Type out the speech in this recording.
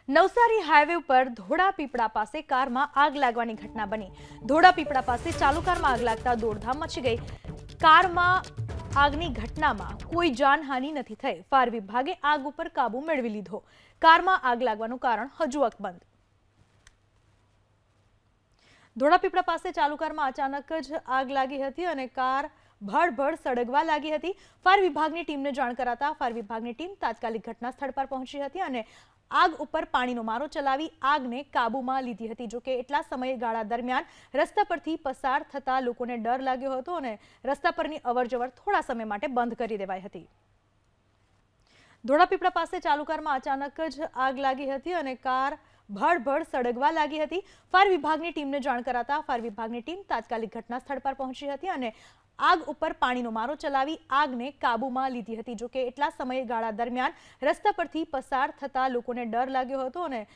Navsari highway ઉપર ધોળાપીપળા પાસે કારમાં આગ લાગવાની ઘટના બની। ધોળાપીપળા પાસે ચાલુ કારમાં આગ લાગતા દોડધામ મચી ગઈ। કારમાં આગની ઘટનામાં કોઈ જાનહાનિ નથી થઈ। ફાયર વિભાગે આગ ઉપર કાબુ મેળવી લીધો। કારમાં આગ લાગવાનું કારણ હજુ અકબંધ। ધોળાપીપળા પાસે ચાલુ કારમાં અચાનક જ આગ લાગી હતી અને કાર ભડભડ સળગવા લાગી હતી। ફાયર વિભાગની ટીમને જાણ કરાતા ફાયર વિભાગની ટીમ તાત્કાલિક ઘટના સ્થળ પર પહોંચી હતી અને આગ ઉપર પાણીનો મારો ચલાવી આગને કાબૂમાં લીધી હતી। જો કે એટલા સમયગાળા દરમિયાન રસ્તા પરથી પસાર થતા લોકોને ડર લાગ્યો હતો અને રસ્તા પરની અવરજવર થોડા સમય માટે બંધ કરી દેવાઈ હતી। ધોળાપીપળા પાસે ચાલુ કારમાં અચાનક જ આગ લાગી હતી અને કાર ભડભડ સળગવા લાગી હતી। ફાયર વિભાગની ટીમને જાણ કરાતા ફાયર વિભાગની ટીમ તાત્કાલિક ઘટના સ્થળ પર પહોંચી હતી અને આગ ઉપર પાણીનો મારો ચલાવી આગને કાબૂમાં લીધી હતી। જો કે એટલા સમયગાળા દરમિયાન રસ્તા પરથી પસાર થતા લોકોને ડર લાગ્યો હતો અને